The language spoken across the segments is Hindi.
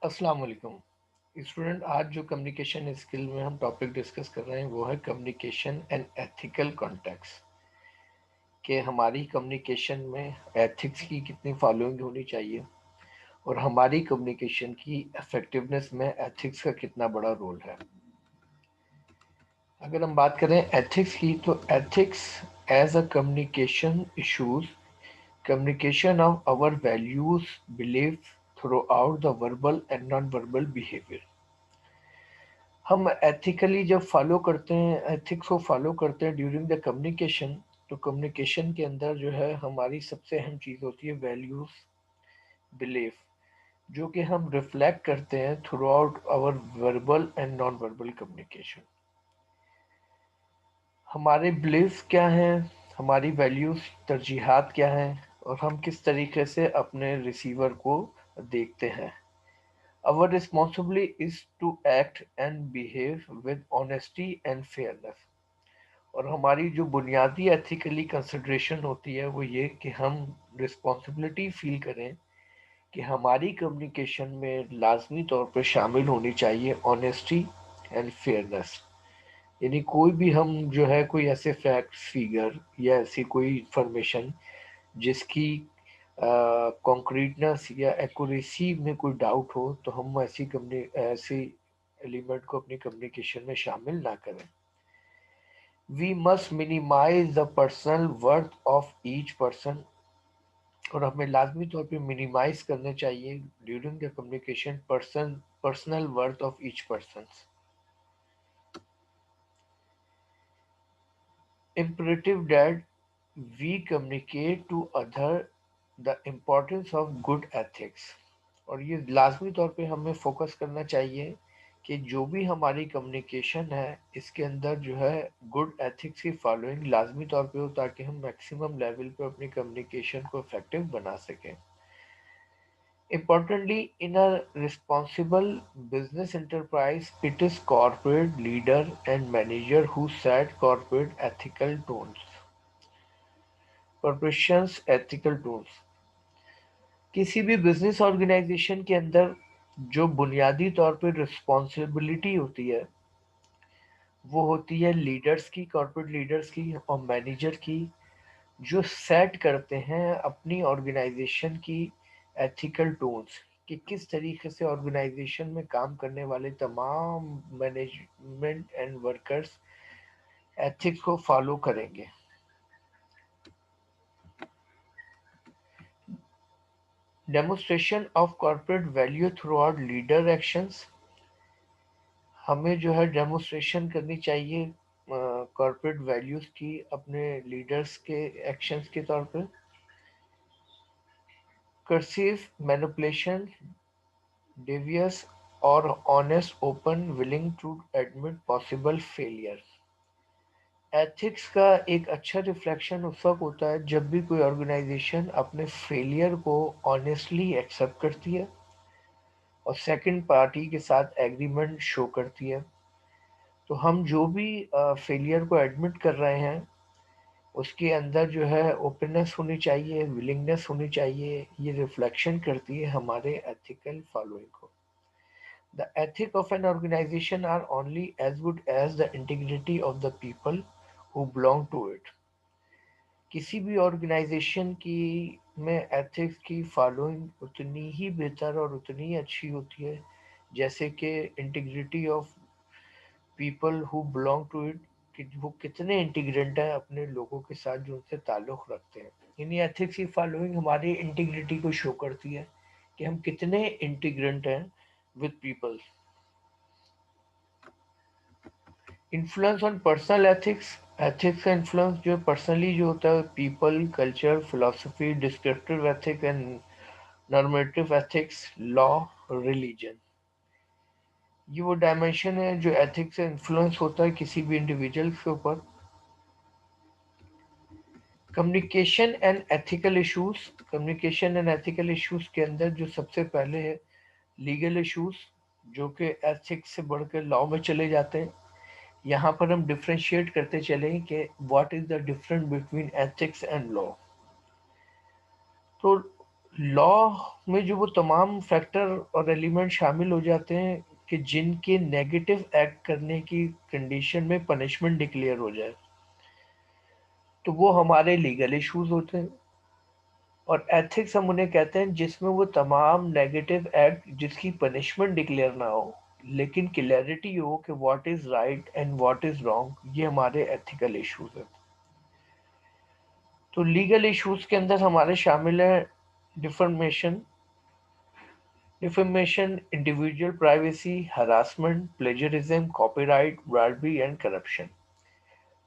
अस्सलाम वालेकुम स्टूडेंट। आज जो कम्युनिकेशन स्किल में हम टॉपिक डिस्कस कर रहे हैं वो है कम्युनिकेशन एंड एथिकल कॉन्टेक्स्ट। कि हमारी कम्युनिकेशन में एथिक्स की कितनी फॉलोइंग होनी चाहिए और हमारी कम्युनिकेशन की इफेक्टिवनेस में एथिक्स का कितना बड़ा रोल है। अगर हम बात करें एथिक्स की तो ethics as a communication issues, communication of our values belief throughout the verbal and non verbal behaviour. हम एथिकली जब फॉलो करते हैं, एथिक्स को फॉलो करते हैं ड्यूरिंग द कम्युनिकेशन, तो कम्युनिकेशन के अंदर जो है हमारी सबसे अहम चीज़ होती है वैल्यूज बिलीफ, जो कि हम रिफ्लेक्ट करते हैं throughout our verbal and non verbal communication. हमारे बिलीफ क्या हैं, हमारी वैल्यूज तरजीहात क्या हैं और हम किस तरीके से अपने रिसीवर को देखते हैं। Our responsibility is to act and behave with honesty and fairness। और हमारी जो बुनियादी एथिकली कंसिड्रेशन होती है वो ये कि हम रिस्पॉन्सिबिलिटी फील करें कि हमारी कम्युनिकेशन में लाजमी तौर पर शामिल होनी चाहिए ऑनेस्टी एंड फेयरनेस। यानी कोई भी हम जो है कोई ऐसे फैक्ट फिगर या ऐसी कोई इंफॉर्मेशन जिसकी कॉन्क्रीटनेस या एक्यूरेसी में कोई डाउट हो तो हम ऐसी एलिमेंट को अपनी कम्युनिकेशन में शामिल ना करें। We must minimise the personal worth of each person. और हमें लाजमी तौर पे मिनिमाइज करने चाहिए during the communication personal worth of each person. imperative that we communicate to other the importance of good ethics। और ये लाजमी तौर पे हमें फोकस करना चाहिए कि जो भी हमारी कम्युनिकेशन है इसके अंदर जो है गुड एथिक्स की फॉलोइंग लाजमी तौर पे हो, ताकि हम मैक्सिमम लेवल पे अपनी कम्युनिकेशन को इफेक्टिव बना सकें। Importantly, in a responsible business enterprise, it is corporate leader and manager who set corporate ethical tones। Corporations ethical tones। किसी भी बिजनेस ऑर्गेनाइजेशन के अंदर जो बुनियादी तौर पे रिस्पॉन्सिबिलिटी होती है वो होती है लीडर्स की, कॉर्पोरेट लीडर्स की और मैनेजर की, जो सेट करते हैं अपनी ऑर्गेनाइजेशन की एथिकल टोन्स कि किस तरीके से ऑर्गेनाइजेशन में काम करने वाले तमाम मैनेजमेंट एंड वर्कर्स एथिक्स को फॉलो करेंगे। Demonstration of corporate value through out leader actions. हमें जो है डेमोस्ट्रेशन करनी चाहिए कॉर्पोरेट वैल्यूज की अपने लीडर्स के एक्शंस के तौर पर। Cursive manipulation, devious or honest, open, willing to admit possible failure। Ethics का एक अच्छा रिफ्लेक्शन उस वक्त होता है जब भी कोई ऑर्गेनाइजेशन अपने फेलियर को ऑनेस्टली एक्सेप्ट करती है और सेकंड पार्टी के साथ एग्रीमेंट शो करती है। तो हम जो भी फेलियर को एडमिट कर रहे हैं उसके अंदर जो है ओपननेस होनी चाहिए, विलिंगनेस होनी चाहिए। ये रिफ्लेक्शन करती है हमारे एथिकल फॉलोइंग को। The ethics of an organization are only as good as the integrity of the people who belong to it। किसी भी ऑर्गेनाइजेशन की में एथिक्स की फॉलोइंग उतनी ही बेहतर और उतनी ही अच्छी होती है जैसे कि integrity of people who belong to it, कि वो कितने इंटीग्रेंट हैं अपने लोगों के साथ जो उनसे ताल्लुक़ रखते हैं। यानी एथिक्स की फॉलोइंग हमारी इंटीग्रिटी को शो करती है कि हम कितने इंटीग्रेंट हैं with people. Influence on personal ethics. Ethics का इन्फ्लुएंस जो पर्सनली जो होता है people, culture, philosophy, descriptive ethics and normative ethics, law, religion. ये वो डायमेंशन है जो एथिक्स से इन्फ्लुएंस होता है किसी भी इंडिविजुअल के ऊपर। Communication and ethical issues. Communication and ethical issues के अंदर जो सबसे पहले है लीगल इश्यूज, जो कि एथिक्स से बढ़कर लॉ में चले जाते हैं। यहाँ पर हम डिफ्रेंशिएट करते चलें कि what is the difference between ethics and law. तो लॉ में जो वो तमाम फैक्टर और एलिमेंट शामिल हो जाते हैं कि जिनके नेगेटिव एक्ट करने की कंडीशन में पनिशमेंट डिक्लेयर हो जाए, तो वो हमारे लीगल इश्यूज होते हैं। और एथिक्स हम उन्हें कहते हैं जिसमें वो तमाम नेगेटिव एक्ट जिसकी पनिशमेंट डिक्लेयर ना हो, लेकिन क्लैरिटी हो कि what is right and what is wrong, ये हमारे एथिकल इश्यूज हैं। तो लीगल इश्यूज के अंदर हमारे शामिल है defamation, individual privacy, harassment, plagiarism, copyright, bribery and corruption.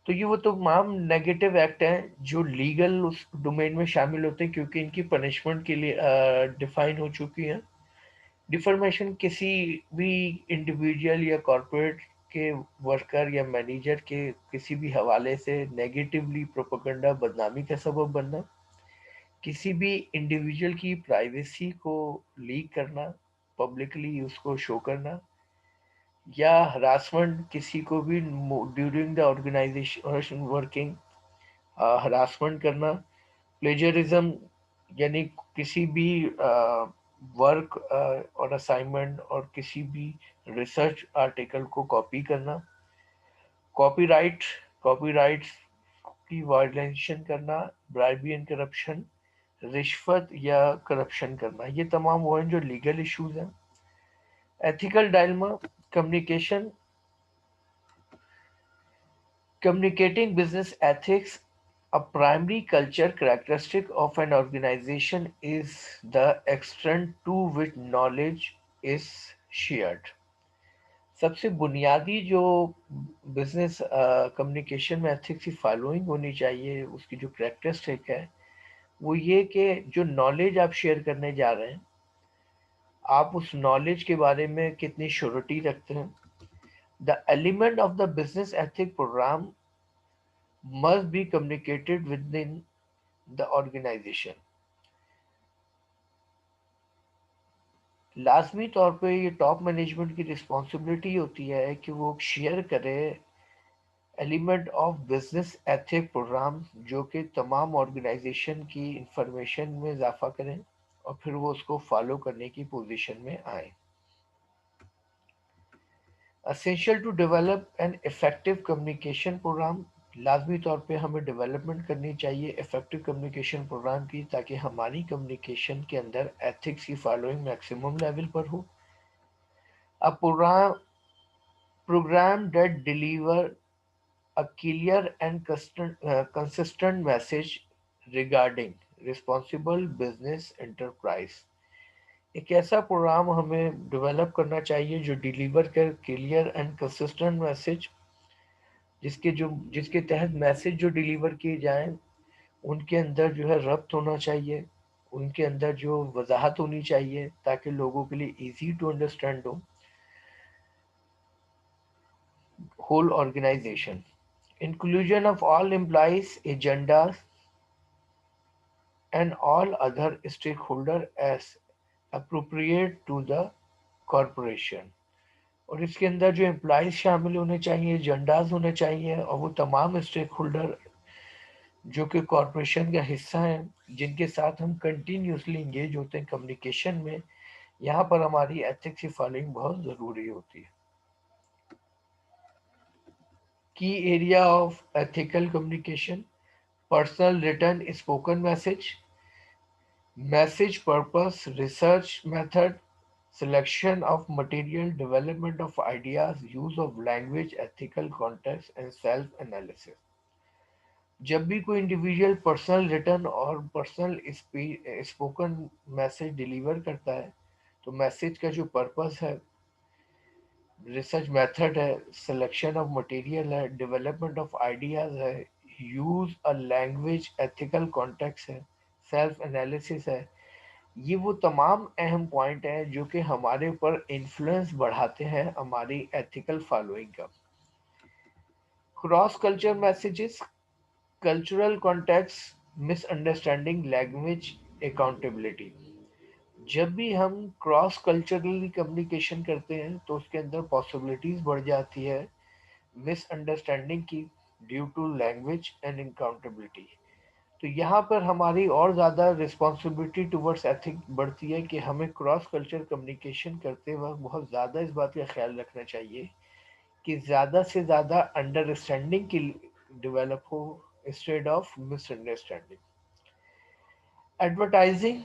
तो ये वो तमाम नेगेटिव एक्ट हैं जो लीगल उस डोमेन में शामिल होते हैं क्योंकि इनकी पनिशमेंट के लिए डिफाइन हो चुकी है। डिफर्मेशन किसी भी इंडिविजुअल या कॉरपोरेट के वर्कर या मैनेजर के किसी भी हवाले से नेगेटिवली प्रोपेगेंडा बदनामी का सबब बनना, किसी भी इंडिविजुअल की प्राइवेसी को लीक करना, पब्लिकली उसको शो करना, या हरासमेंट किसी को भी during the organisation working harassment करना, प्लेजरिज्म यानी किसी भी वर्क और असाइनमेंट और किसी भी रिसर्च आर्टिकल को कॉपी करना, कॉपीराइट कॉपीराइट्स की वायलेशन करना, ब्राइबरी एंड करप्शन, रिश्वत या करप्शन करना, ये तमाम वो हैं जो लीगल इश्यूज हैं। Ethical dilemma, communication communicating business ethics. A primary culture characteristic of an organization is the extent to which knowledge is shared. सबसे बुनियादी जो बिजनेस कम्युनिकेशन में एथिक्स की फॉलोइंग होनी चाहिए, उसकी जो करेक्टरिस्टिक है वो ये कि जो नॉलेज आप शेयर करने जा रहे हैं, आप उस नॉलेज के बारे में कितनी श्योरिटी रखते हैं। The element of the business ethic programme must be communicated within the organization. लाजमी तौर पे ये टॉप मैनेजमेंट की रिस्पॉन्सिबिलिटी होती है कि वो शेयर करे element of business ethic programme जो कि तमाम ऑर्गेनाइजेशन की इंफॉर्मेशन में इजाफा करें और फिर वो उसको फॉलो करने की पोजीशन में आए। Essential to develop an effective communication programme, लाजमी तौर पे हमें डेवलपमेंट करनी चाहिए इफेक्टिव कम्युनिकेशन प्रोग्राम की, ताकि हमारी कम्युनिकेशन के अंदर एथिक्स की फॉलोइंग मैक्सिमम लेवल पर हो। A programme that deliver a clear and consistent message regarding responsible business enterprise. एक ऐसा प्रोग्राम हमें डेवलप करना चाहिए जो डिलीवर कर क्लियर एंड कंसिस्टेंट मैसेज, जिसके तहत मैसेज जो डिलीवर किए जाएं उनके अंदर जो है रब्त होना चाहिए, उनके अंदर जो वजाहत होनी चाहिए ताकि लोगों के लिए इजी टू अंडरस्टैंड हो। Whole organisation, inclusion of all employees agendas and all other stakeholder as appropriate to the corporation. और इसके अंदर जो एम्प्लॉयज शामिल होने चाहिए, एजेंडाज होने चाहिए, और वो तमाम स्टेक होल्डर जो कि कॉरपोरेशन का हिस्सा हैं जिनके साथ हम कंटिन्यूसली इंगेज होते हैं कम्युनिकेशन में, यहाँ पर हमारी एथिक्स की फॉलोइंग बहुत ज़रूरी होती है। की area of ethical communication, personal return spoken message, message purpose, research method, selection of material, development of ideas, use of language, ethical context and self analysis। जब भी कोई इंडिविजुअल पर्सनल रिटर्न और पर्सनल स्पोकन मैसेज डिलीवर करता है, तो मैसेज का जो पर्पस है, रिसर्च मेथड है, सिलेक्शन ऑफ मटेरियल है, डेवलपमेंट ऑफ आइडियाज है, use a language, ethical context है, सेल्फ एनालिसिस है, ये वो तमाम अहम पॉइंट हैं जो कि हमारे ऊपर इन्फ्लुएंस बढ़ाते हैं हमारी एथिकल फॉलोइंग का। Cross culture messages, cultural context, misunderstanding, language, accountability. जब भी हम क्रॉस कल्चरली कम्युनिकेशन करते हैं तो उसके अंदर पॉसिबिलिटीज बढ़ जाती है मिसअंडरस्टैंडिंग की due to language and accountability. तो यहाँ पर हमारी और ज़्यादा रिस्पॉन्सिबिलिटी टुवर्ड्स एथिक बढ़ती है कि हमें क्रॉस कल्चर कम्युनिकेशन करते वक्त बहुत ज़्यादा इस बात का ख्याल रखना चाहिए कि ज़्यादा से ज़्यादा अंडरस्टैंडिंग की डेवलप हो instead of misunderstanding. Advertising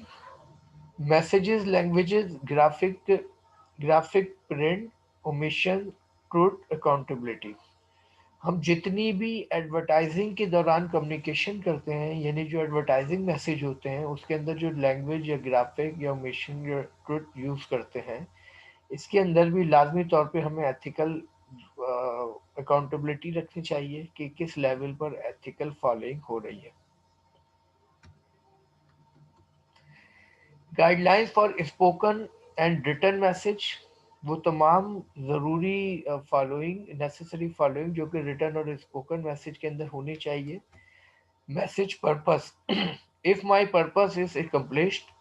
messages languages graphic print omission truth accountability. हम जितनी भी एडवर्टाइजिंग के दौरान कम्युनिकेशन करते हैं, यानी जो एडवर्टाइजिंग मैसेज होते हैं उसके अंदर जो लैंग्वेज या ग्राफिक या ओमिशन या ट्रुथ यूज़ करते हैं, इसके अंदर भी लाजमी तौर पे हमें एथिकल अकाउंटेबिलिटी रखनी चाहिए कि किस लेवल पर एथिकल फॉलोइंग हो रही है। Guidelines for spoken and written message, वो तमाम ज़रूरी फॉलोइंग नेसेसरी फॉलोइंग जो कि रिटन और स्पोकन मैसेज के अंदर होनी चाहिए। Message purpose, if my purpose is accomplished,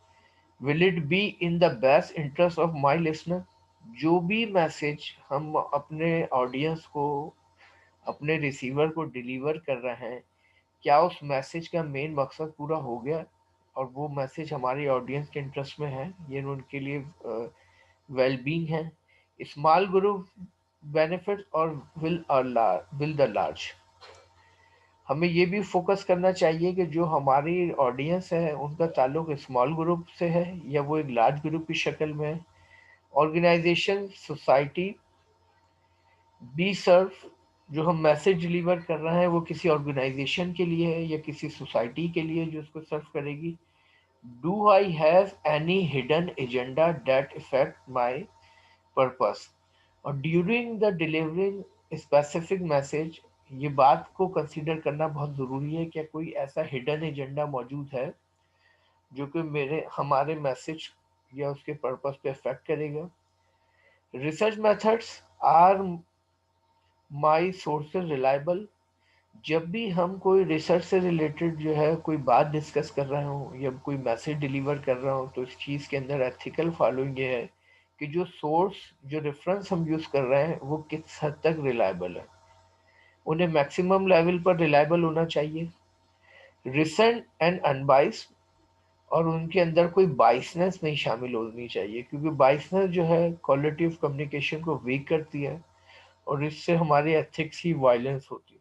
will it be in the best interest of my listener. जो भी मैसेज हम अपने ऑडियंस को, अपने रिसीवर को डिलीवर कर रहे हैं, क्या उस मैसेज का मेन मकसद पूरा हो गया और वो मैसेज हमारी ऑडियंस के इंटरेस्ट में है, ये उनके लिए वेलबींग है। स्मॉल ग्रुप बेनिफिट और विल द लार्ज। हमें ये भी फोकस करना चाहिए कि जो हमारी ऑडियंस है उनका ताल्लुक स्मॉल ग्रुप से है या वो एक लार्ज ग्रुप की शक्ल में है। ऑर्गेनाइजेशन सोसाइटी बी सर्व, जो हम मैसेज डिलीवर कर रहे हैं वो किसी ऑर्गेनाइजेशन के लिए है या किसी सोसाइटी के लिए जो उसको सर्व करेगी। Do I have any hidden agenda that effect my purpose, और during the delivering specific message, ये बात को कंसीडर करना बहुत ज़रूरी है क्या कोई ऐसा हिडन एजेंडा मौजूद है जो कि मेरे हमारे मैसेज या उसके पर्पस पे इफेक्ट करेगा। Research methods are my sources reliable, जब भी हम कोई रिसर्च से रिलेटेड जो है कोई बात डिस्कस कर रहे हो या कोई मैसेज डिलीवर कर रहा हूँ तो इस चीज़ के अंदर एथिकल फॉलोइंग ये है कि जो सोर्स जो रेफरेंस हम यूज़ कर रहे हैं वो किस हद तक रिलायबल है, उन्हें मैक्सिमम लेवल पर रिलायबल होना चाहिए। रिसेंट एंड अनबाइस, और उनके अंदर कोई बाइसनेस नहीं शामिल होनी चाहिए क्योंकि बाइसनेस जो है क्वालिटी ऑफ कम्युनिकेशन को वीक करती है और इससे हमारी एथिक्स की वायलेंस होती है।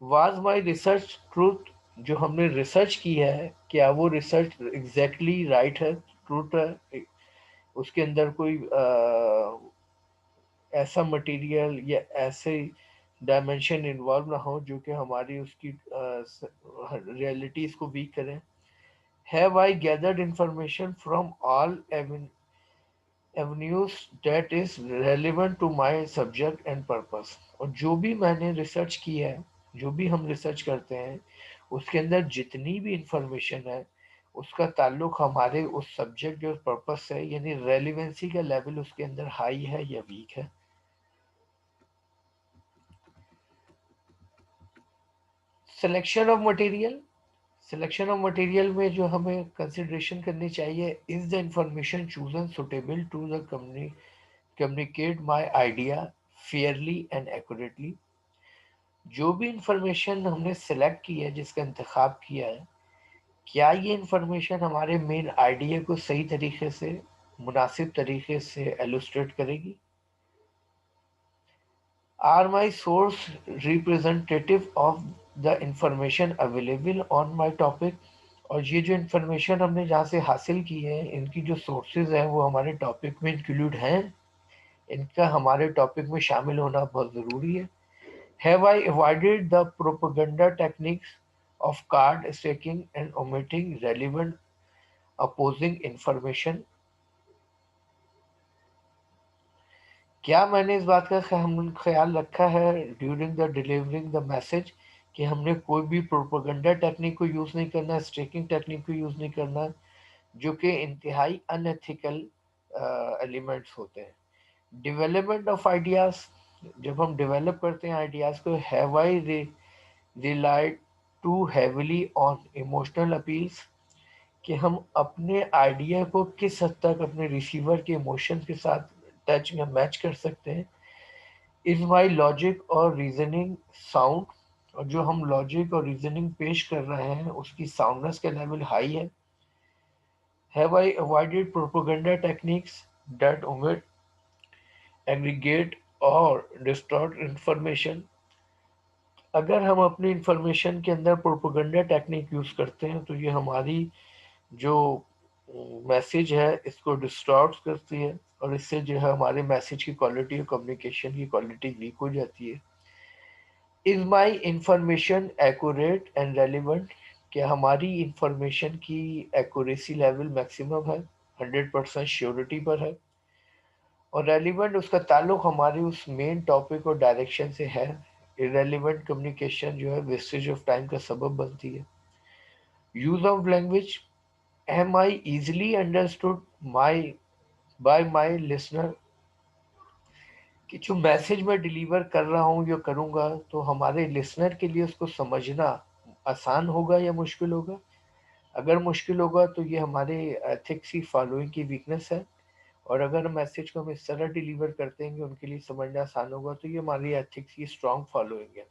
वाज माई रिसर्च ट्रूथ, जो हमने रिसर्च की है क्या वो रिसर्च एग्जैक्टली राइट है, ट्रूथ है, उसके अंदर कोई ऐसा मटेरियल या ऐसे डायमेंशन इन्वॉल्व ना हो जो कि हमारी उसकी रियलिटीज को वीक करें। Have I gathered information from all avenues that is relevant to my subject and purpose, और जो भी मैंने रिसर्च की है, जो भी हम रिसर्च करते हैं उसके अंदर जितनी भी इंफॉर्मेशन है उसका ताल्लुक हमारे उस सब्जेक्ट और पर्पस से, यानी रेलिवेंसी का लेवल उसके अंदर हाई है या वीक है। Selection of material, selection of material में जो हमें कंसिडरेशन करनी चाहिए, is the information chosen suitable to the communicate my idea fairly and accurately। जो भी इंफॉर्मेशन हमने सेलेक्ट की है, जिसका इंतखाब किया है, क्या ये इंफॉर्मेशन हमारे मेन आइडिया को सही तरीके से, मुनासिब तरीके से एलुस्ट्रेट करेगी। Are my source representative of the information available on my topic, और ये जो इंफॉर्मेशन हमने जहाँ से हासिल की है इनकी जो सोर्सेज हैं वो हमारे टॉपिक में इंक्लूड हैं, इनका हमारे टॉपिक में शामिल होना बहुत ज़रूरी है। Have I avoided the propaganda techniques of card staking and omitting relevant opposing information? क्या मैंने इस बात का ख्याल रखा है during the delivering the message कि हमने कोई भी प्रोपोगंडा टेक्निक को यूज़ नहीं करना, स्टेकिंग टेक्निक को यूज़ नहीं करना, जो कि इंतहाई अनएथिकल एलिमेंट्स होते हैं। डेवलपमेंट ऑफ आइडियाज़, जब हम डेवलप करते हैं आइडियाज़ को, have I relied too heavily on emotional appeals, कि हम अपने आइडिया को किस हद तक अपने रिसीवर के इमोशन के साथ टच में मैच कर सकते हैं। इज माई लॉजिक और रीजनिंग साउंड, और जो हम लॉजिक और रीजनिंग पेश कर रहे हैं उसकी साउंडनेस का लेवल हाई है। Have I avoided propaganda techniques that omit aggregate और डिस्टॉर्ट इंफॉर्मेशन। अगर हम अपनी इंफॉर्मेशन के अंदर प्रोपोगंडा टेक्निक यूज करते हैं तो ये हमारी जो मैसेज है इसको डिस्टॉर्ट करती है, और इससे जो है हमारे मैसेज की क्वालिटी और कम्युनिकेशन की क्वालिटी वीक हो जाती है। Is my information accurate and relevant? क्या हमारी इंफॉर्मेशन की एक्यूरेसी लेवल मैक्सिमम है, 100% श्योरिटी पर है? और रेलिवेंट, उसका ताल्लुक हमारे उस मेन टॉपिक और डायरेक्शन से है। इरेलीवेंट कम्युनिकेशन जो है वेस्टेज ऑफ टाइम का सबब बनती है। Use of language, am I easily understood my by my listener? कि जो मैसेज मैं डिलीवर कर रहा हूँ या करूँगा तो हमारे लिसनर के लिए उसको समझना आसान होगा या मुश्किल होगा? अगर मुश्किल होगा तो ये हमारे एथिक्स की फॉलोइंग की वीकनेस है, और अगर मैसेज को हम इस तरह डिलीवर करते हैं कि उनके लिए समझना आसान होगा तो ये हमारी एथिक्स की स्ट्रॉन्ग फॉलोइंग है।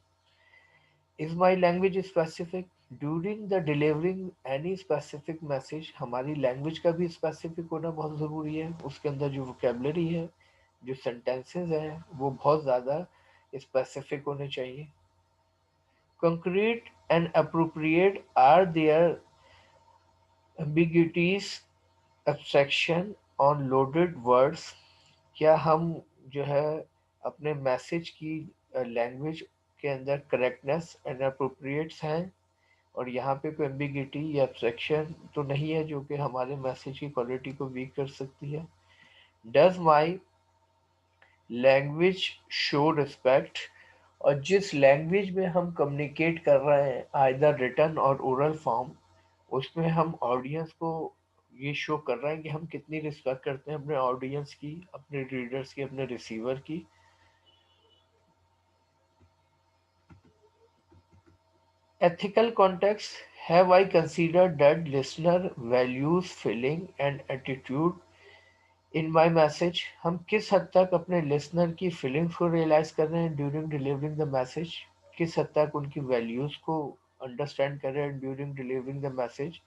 Is my language specific? During the delivering any specific message, हमारी लैंग्वेज का भी स्पेसिफिक होना बहुत ज़रूरी है। उसके अंदर जो वोकेबलरी है, जो सेंटेंसेस हैं, वो बहुत ज़्यादा स्पेसिफिक होने चाहिए। Concrete and appropriate, are there ambiguities, abstraction on loaded words? क्या हम जो है अपने मैसेज की लैंग्वेज के अंदर करेक्टनेस एंड अप्रोप्रिएट्स हैं, और यहाँ पे कोई एम्बिगिटी या एब्स्ट्रैक्शन तो नहीं है जो कि हमारे मैसेज की क्वालिटी को वीक कर सकती है? Does my language show respect? और जिस लैंग्वेज में हम कम्युनिकेट कर रहे हैं आइदर रिटन और ओरल फॉर्म, उसमें हम ऑडियंस को ये शो कर रहे हैं कि हम कितनी रिस्पेक्ट करते हैं अपने ऑडियंस की, अपने रीडर्स की, अपने रिसीवर की। Ethical context, have I considered that listener values feeling and attitude in my message? हम किस हद तक अपने लिसनर की फीलिंग्स को रियलाइज कर रहे हैं ड्यूरिंग डिलीवरिंग द मैसेज? किस हद तक उनकी वैल्यूज को अंडरस्टैंड कर रहे हैं ड्यूरिंग डिलीवरिंग द मैसेज?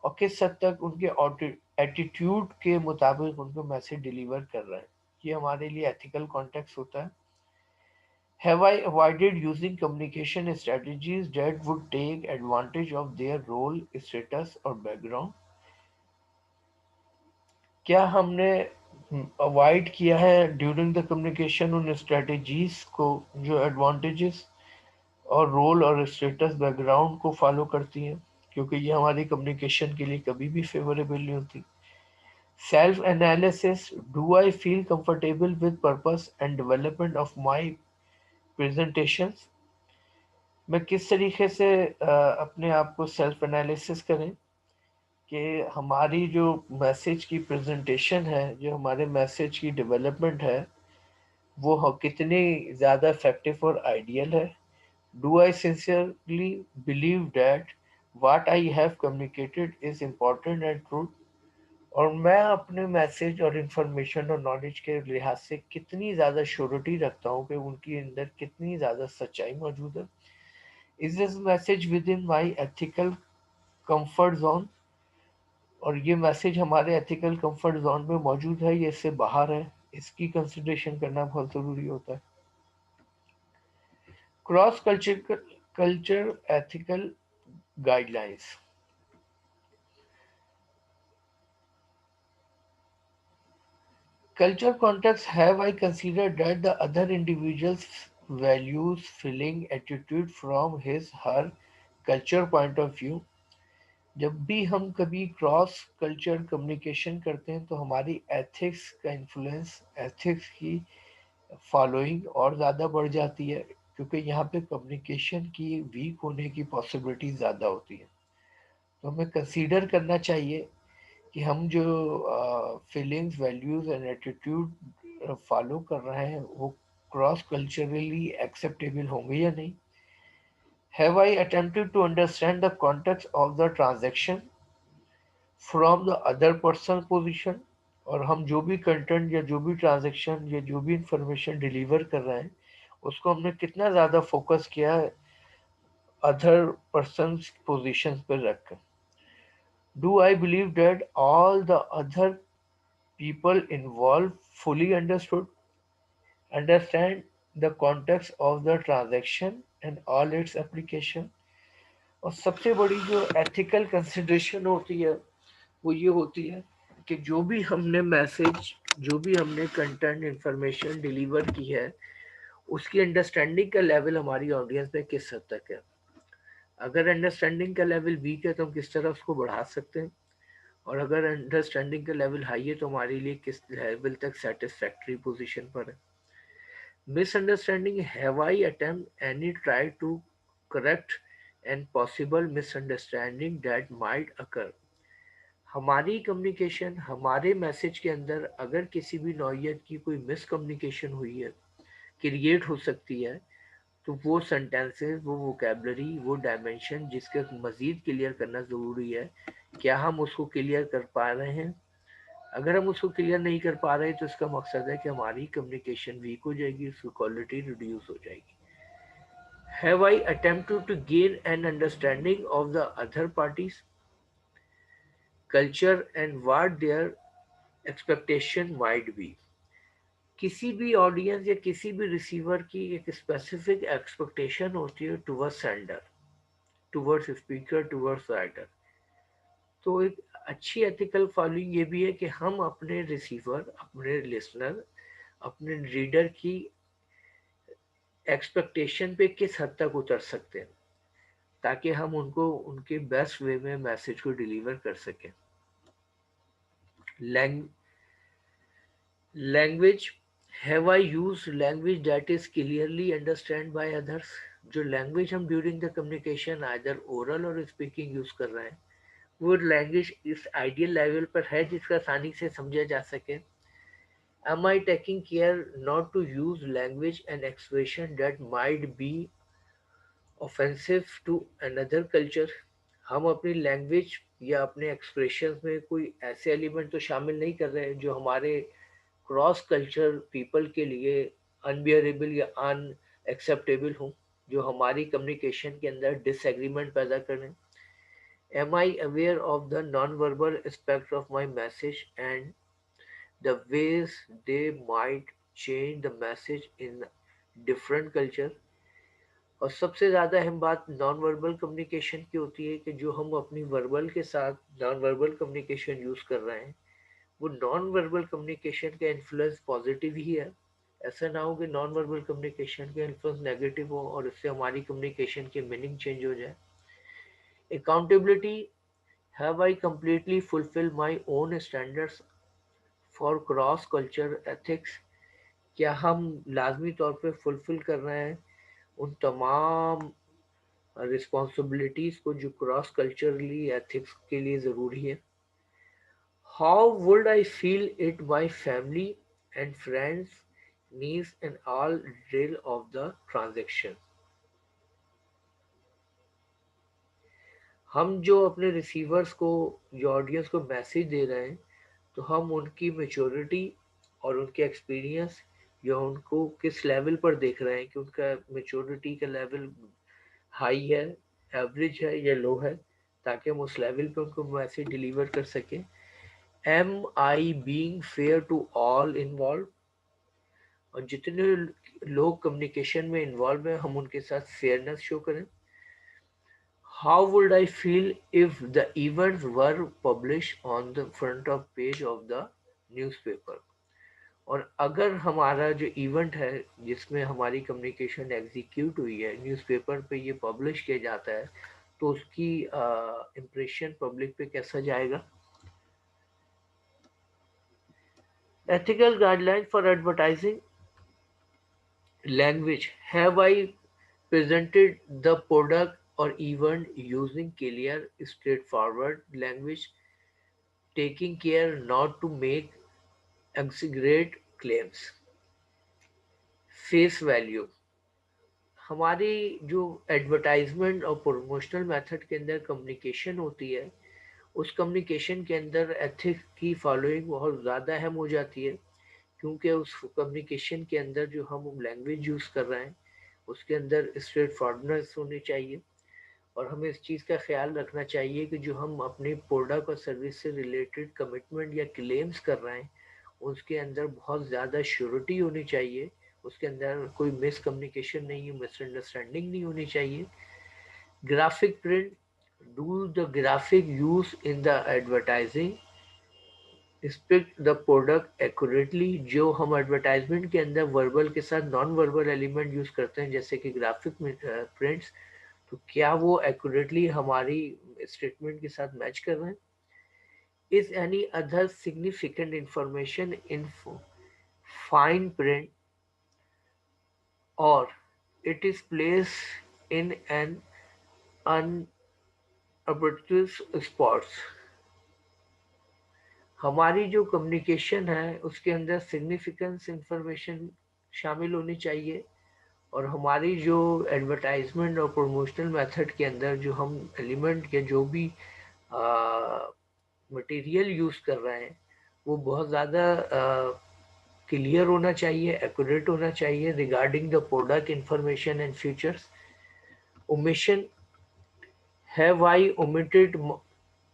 और किस हद तक उनके एटीट्यूड के मुताबिक उनको मैसेज डिलीवर कर रहे हैं? ये हमारे लिए एथिकल कॉन्टेक्स्ट होता है। Have I avoided using communication strategies that would take advantage of their role, status और बैकग्राउंड? क्या हमने अवॉइड किया है ड्यूरिंग द कम्युनिकेशन उन स्ट्रेटजीज को जो एडवांटेजेस और रोल और स्टेटस बैकग्राउंड को फॉलो करती हैं, क्योंकि ये हमारी कम्युनिकेशन के लिए कभी भी फेवरेबल नहीं होती? Self analysis, do I feel comfortable with purpose and development of my presentations? मैं किस तरीके से अपने आप को सेल्फ एनालिसिस करें कि हमारी जो मैसेज की प्रेजेंटेशन है, जो हमारे मैसेज की डेवलपमेंट है, वो कितनी ज़्यादा इफेक्टिव और आइडियल है? Do I sincerely believe that watt I have communicated is important and true? और मैं अपने मैसेज और इन्फॉर्मेशन और नॉलेज के लिहाज से कितनी ज़्यादा श्योरिटी रखता हूँ कि उनके अंदर कितनी ज़्यादा सच्चाई मौजूद है? Is this message with in my ethical comfort zone? और ये मैसेज हमारे एथिकल कंफर्ट जोन में मौजूद है या इससे बाहर है? इसकी कंसिडरेशन करना बहुत ज़रूरी होता है। Cross culture ethical guidelines, culture context, have I considered that the other individual's values, feeling, attitude from his her culture point of view? जब भी हम कभी क्रॉस कल्चर कम्युनिकेशन करते हैं तो हमारी एथिक्स का इन्फ्लुएंस, एथिक्स की फॉलोइंग और ज़्यादा बढ़ जाती है, क्योंकि यहाँ पे कम्युनिकेशन की वीक होने की पॉसिबिलिटी ज़्यादा होती है। तो हमें कंसीडर करना चाहिए कि हम जो feelings, values and attitude follow कर रहे हैं वो क्रॉस कल्चरली एक्सेप्टेबल होंगे या नहीं? Have I attempted to understand the context of the transaction from the other person position? और हम जो भी कंटेंट या जो भी ट्रांजैक्शन या जो भी इंफॉर्मेशन डिलीवर कर रहे हैं उसको हमने कितना ज़्यादा फोकस किया है अदर पर्सन पोजिशन पर रख। Do I believe that all the other people involve fully understand the context of the transaction and all its application। और सबसे बड़ी जो एथिकल कंसिडरेशन होती है वो ये होती है कि जो भी हमने मैसेज, जो भी हमने कंटेंट इंफॉर्मेशन डिलीवर की है, उसकी अंडरस्टैंडिंग का लेवल हमारी ऑडियंस में किस हद तक है। अगर अंडरस्टैंडिंग का लेवल वीक है तो हम किस तरह उसको बढ़ा सकते हैं, और अगर अंडरस्टैंडिंग का लेवल हाई है तो हमारे लिए किस लेवल तक सेटिस्फैक्ट्री पोजीशन पर है। Misunderstanding, have I attempt any try to correct and possible misunderstanding that might occur. हमारी कम्युनिकेशन, हमारे मैसेज के अंदर अगर किसी भी नौयत की कोई मिसकम्युनिकेशन हुई है, क्रिएट हो सकती है, तो वो सेंटेंसेस, वो वोकेबलरी, वो डायमेंशन जिसके मज़ीद क्लियर करना ज़रूरी है, क्या हम उसको क्लियर कर पा रहे हैं। अगर हम उसको क्लियर नहीं कर पा रहे तो इसका मकसद है कि हमारी कम्युनिकेशन वीक हो जाएगी, उसकी क्वालिटी रिड्यूस हो जाएगी। Have I attempted to gain an understanding of the other parties culture and what their expectation might be. किसी भी ऑडियंस या किसी भी रिसीवर की एक स्पेसिफिक एक्सपेक्टेशन होती है towards sender, towards speaker, towards writer. तो एक अच्छी एथिकल फॉलोइंग ये भी है कि हम अपने रिसीवर, अपने लिसनर, अपने रीडर की एक्सपेक्टेशन पे किस हद तक उतर सकते हैं, ताकि हम उनको उनके बेस्ट वे में मैसेज को डिलीवर कर सकें। Language, have I use language that is clearly understand by others. जो लैंग्वेज हम during the communication either oral और स्पीकिंग यूज कर रहे हैं, वो लैंग्वेज इस आइडियल लेवल पर है जिसका आसानी से समझा जा सके। Am I taking care not to use language and expression that might be offensive to another culture? हम अपनी लैंग्वेज या अपने एक्सप्रेशन में कोई ऐसे एलिमेंट तो शामिल नहीं कर रहे हैं जो हमारे क्रॉस कल्चर पीपल के लिए अनबियरेबल या अनएक्सेप्टेबल हों, जो हमारी कम्युनिकेशन के अंदर डिसएग्रीमेंट पैदा करें। Am I aware of the non-verbal aspect of my message and the ways they might change the message in different culture? और सबसे ज़्यादा अहम बात नॉन वर्बल कम्युनिकेशन की होती है कि जो हम अपनी वर्बल के साथ नॉन वर्बल कम्युनिकेशन यूज़ कर रहे हैं, वो नॉन वर्बल कम्युनिकेशन का इन्फ्लुएंस पॉजिटिव ही है। ऐसा ना हो कि नॉन वर्बल कम्युनिकेशन का इन्फ्लुएंस नेगेटिव हो और इससे हमारी कम्युनिकेशन की मीनिंग चेंज हो जाए। Accountability, have I completely fulfilled my own standards for cross culture ethics. क्या हम लाजमी तौर पे फुलफिल कर रहे हैं उन तमाम रिस्पॉन्सिबिलिटीज़ को जो क्रॉस कल्चरली एथिक्स के लिए ज़रूरी है। How would I feel it my family and friends needs and all detail of the transaction. हम जो अपने रिसीवर्स को, जो ऑडियंस को मैसेज दे रहे हैं, तो हम उनकी मेच्योरिटी और उनके एक्सपीरियंस या उनको किस लेवल पर देख रहे हैं कि उनका मेच्योरिटी का लेवल हाई है, एवरेज है या लो है, ताकि हम उस लेवल पे उनको मैसेज डिलीवर कर सकें। Am I being fair to all involve, और जितने लोग कम्युनिकेशन में इन्वॉल्व हैं हम उनके साथ फेयरनेस शो करें। How would I feel if the events were publish on the front of page of the newspaper. और अगर हमारा जो इवेंट है जिसमें हमारी कम्युनिकेशन एग्जीक्यूट हुई है न्यूज़पेपर पे ये पब्लिश किया जाता है, तो उसकी इम्प्रेशन पब्लिक पे कैसा जाएगा। Ethical guideline for advertising language, have I presented the product or event using clear, straightforward language, taking care not to make exaggerate claims। Face value, हमारी जो एडवर्टाइजमेंट और प्रमोशनल मेथड के अंदर कम्युनिकेशन होती है, उस कम्युनिकेशन के अंदर एथिक्स की फॉलोइंग बहुत ज़्यादा अहम हो जाती है, क्योंकि उस कम्युनिकेशन के अंदर जो हम लैंग्वेज यूज़ कर रहे हैं उसके अंदर स्ट्रेट फॉरवर्डनेस होनी चाहिए। और हमें इस चीज़ का ख्याल रखना चाहिए कि जो हम अपने प्रोडक्ट और सर्विस से रिलेटेड कमिटमेंट या क्लेम्स कर रहे हैं उसके अंदर बहुत ज़्यादा श्योरिटी होनी चाहिए, उसके अंदर कोई मिसकम्युनिकेशन नहीं है, मिसअंडरस्टैंडिंग नहीं होनी चाहिए। Graphic print, do the graphic use in the advertising depict the product accurately. जो हम एडवर्टाइजमेंट के अंदर वर्बल के साथ नॉन वर्बल एलिमेंट यूज करते हैं जैसे कि ग्राफिक प्रिंट्स, तो क्या वो एक्यूरेटली हमारी स्टेटमेंट के साथ मैच कर रहे हैं? Is any other significant information in fine print or it is place in an unobtrusive spots. हमारी जो कम्युनिकेशन है उसके अंदर सिग्निफिकेंस इंफॉर्मेशन शामिल होनी चाहिए, और हमारी जो एडवर्टाइजमेंट और प्रमोशनल मेथड के अंदर जो हम एलिमेंट के जो भी मटेरियल यूज़ कर रहे हैं वो बहुत ज़्यादा क्लियर होना चाहिए, एक्यूरेट होना चाहिए regarding the product information and features. Omission, have I omitted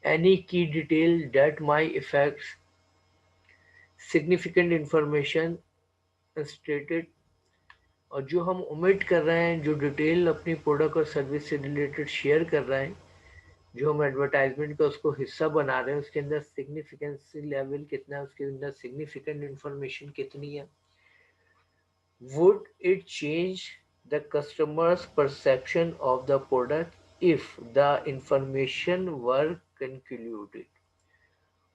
any key detail that might affect significant information stated। और जो हम ओमिट कर रहे हैं, जो डिटेल अपनी प्रोडक्ट और सर्विस से रिलेटेड शेयर कर रहे हैं, जो हम एडवर्टाइजमेंट का उसको हिस्सा बना रहे हैं, उसके अंदर सिग्निफिकेंस लेवल कितना है, उसके अंदर सिग्निफिकेंट इंफॉर्मेशन कितनी है। Would it change the customers perception of the product if the information were concluded.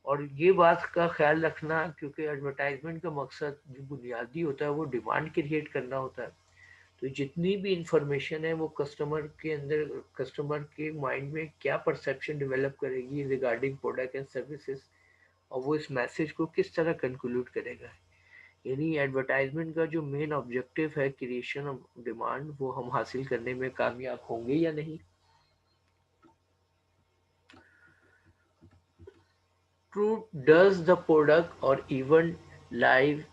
और ये बात का ख्याल रखना, क्योंकि एडवर्टाइजमेंट का मकसद जो बुनियादी होता है वो डिमांड क्रिएट करना होता है। तो जितनी भी इंफॉर्मेशन है वो कस्टमर के अंदर, कस्टमर के माइंड में क्या परसेप्शन डेवलप करेगी रिगार्डिंग प्रोडक्ट एंड सर्विसेज, और वो इस मैसेज को किस तरह कंक्लूड करेगा। यानी एडवर्टाइजमेंट का जो मेन ऑब्जेक्टिव है क्रिएशन ऑफ डिमांड, वो हम हासिल करने में कामयाब होंगे या नहीं। ट्रू, डज द प्रोडक्ट और event live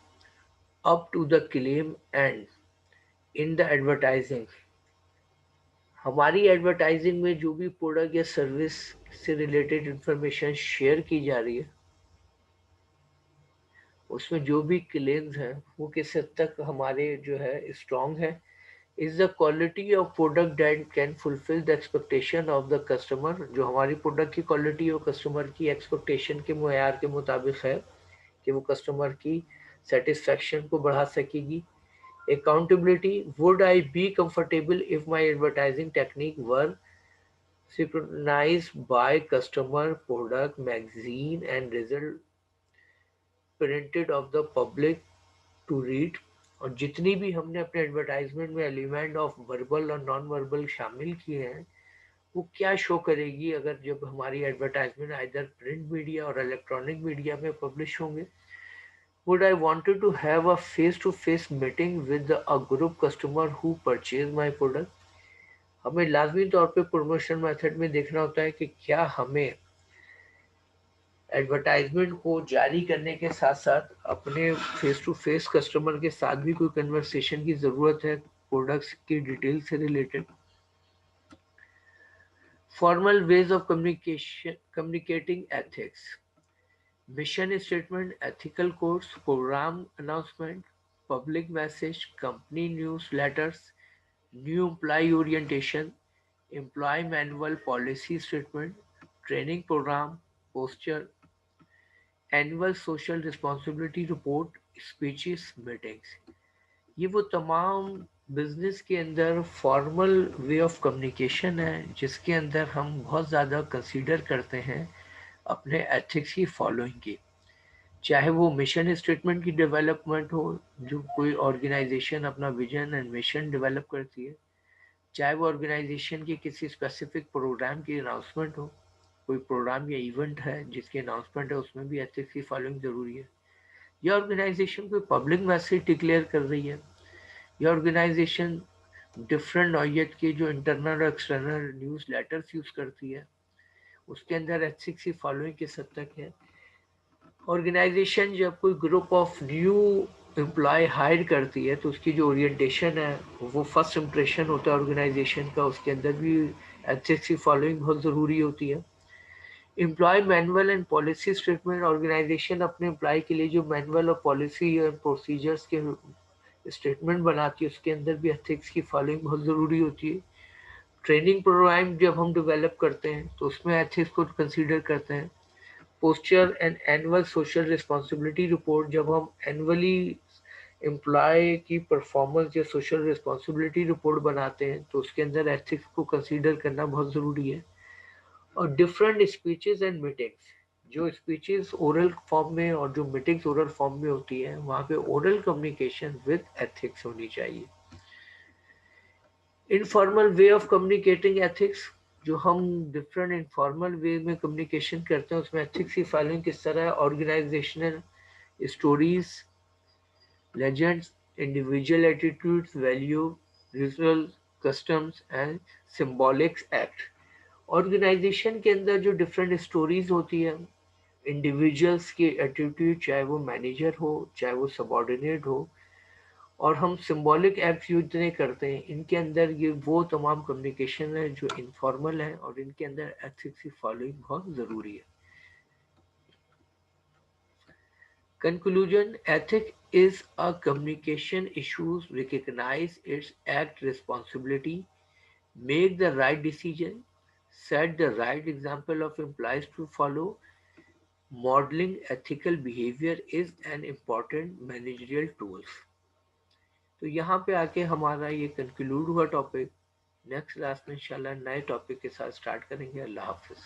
up to the claim and in the advertising। हमारी एडवर्टाइजिंग में जो भी प्रोडक्ट या सर्विस से रिलेटेड इंफॉर्मेशन शेयर की जा रही है उसमें जो भी क्लेम्स हैं वो किस हद तक हमारे जो है स्ट्रॉन्ग है। Is the quality of product that can fulfil the expectation of the customer. जो हमारी प्रोडक्ट की क्वालिटी और कस्टमर की एक्सपेक्टेशन के मुयार के मुताबिक है कि वो कस्टमर की सेटिस्फेक्शन को बढ़ा सकेगी। Accountability, would I be comfortable if my advertising technique were synchronized by customer, product, magazine and result printed of the public to read। और जितनी भी हमने अपने एडवर्टाइजमेंट में एलिमेंट ऑफ वर्बल और नॉन वर्बल शामिल किए हैं वो क्या शो करेगी अगर जब हमारी एडवर्टाइजमेंट आइदर प्रिंट मीडिया और इलेक्ट्रॉनिक मीडिया में पब्लिश होंगे। Would I wanted to have a face-to-face meeting with a group customer who purchase my product। हमें लाजमी तौर पे प्रमोशन मेथड में देखना होता है कि क्या हमें एडवर्टाइजमेंट को जारी करने के साथ साथ अपने फेस टू फेस कस्टमर के साथ भी कोई कन्वर्सेशन की ज़रूरत है प्रोडक्ट्स की डिटेल से related. Formal ways of communication, communicating ethics, mission statement, ethical codes, programme announcement, public message, company newsletters, new employee orientation, employee manual, policy statement, training programme, poster, annual social responsibility report, speeches, meetings. ये वो तमाम बिजनेस के अंदर फॉर्मल वे ऑफ कम्युनिकेशन है जिसके अंदर हम बहुत ज़्यादा कंसीडर करते हैं अपने एथिक्स की फॉलोइंग की। चाहे वो मिशन स्टेटमेंट की डेवलपमेंट हो, जो कोई ऑर्गेनाइजेशन अपना विजन एंड मिशन डेवलप करती है, चाहे वो ऑर्गेनाइजेशन की किसी स्पेसिफिक प्रोग्राम की अनाउंसमेंट हो, कोई प्रोग्राम या इवेंट है जिसकी अनाउंसमेंट है उसमें भी एथिक्स की फॉलोइंग ज़रूरी है, या ऑर्गेनाइजेशन कोई पब्लिक मैसेज डिक्लेयर कर रही है, या ऑर्गेनाइजेशन डिफरेंट नौयत के जो इंटरनल और एक्सटर्नल न्यूज़ लेटर्स यूज़ करती है उसके अंदर एथिक्स की फॉलोइंग किस हद तक है। ऑर्गेनाइजेशन जब कोई group of new employee hire करती है तो उसकी जो ओरिएंटेशन है वो फर्स्ट इम्प्रेशन होता है ऑर्गेनाइजेशन का, उसके अंदर भी एथिक्स की फॉलोइंग बहुत ज़रूरी होती है। Employee manual and policy statement, organisation अपने एम्प्लॉय के लिए जो मैनुअल और पॉलिसी और प्रोसीजर्स के स्टेटमेंट बनाती है उसके अंदर भी एथिक्स की फॉलोइंग बहुत ज़रूरी होती है। ट्रेनिंग प्रोग्राम जब हम डेवलप करते हैं तो उसमें एथिक्स को कंसीडर करते हैं। Posture and annual social responsibility report, जब हम एनुअली एम्प्लॉय की परफॉर्मेंस या सोशल रिस्पॉन्सिबिलिटी रिपोर्ट बनाते हैं तो उसके अंदर एथिक्स को कंसीडर करना बहुत ज़रूरी है। और डिफरेंट स्पीचेस एंड मीटिंग्स, जो स्पीचेस ओरल फॉर्म में और जो मीटिंग्स ओरल फॉर्म में होती है वहाँ पे ओरल कम्युनिकेशन विद एथिक्स होनी चाहिए। Informal way of communicating ethics, जो हम डिफरेंट इनफॉर्मल वे में कम्युनिकेशन करते हैं उसमें एथिक्स की फॉलोइंग किस तरह है। Organisational stories, legends, individual attitudes, value, ritual, customs and symbolic act. Organisation के अंदर जो डिफरेंट स्टोरीज होती है, इंडिविजुअल्स की एटीट्यूड, चाहे वो मैनेजर हो चाहे वो सबॉर्डिनेट हो, और हम सिंबॉलिक एक्ट्स यूज करते हैं, इनके अंदर ये वो तमाम कम्युनिकेशन है जो इनफॉर्मल है और इनके अंदर एथिक्स की फॉलोइंग बहुत ज़रूरी है। Conclusion: ethic is a communication issue. Recognize its act responsibility, make the right decision, set the right example of employees to follow. Modeling ethical behavior is an important managerial tools. तो यहाँ पे आके हमारा ये कंक्लूड हुआ टॉपिक। नेक्स्ट क्लास में इंशाल्लाह नए टॉपिक के साथ स्टार्ट करेंगे। अल्लाह हाफिज़।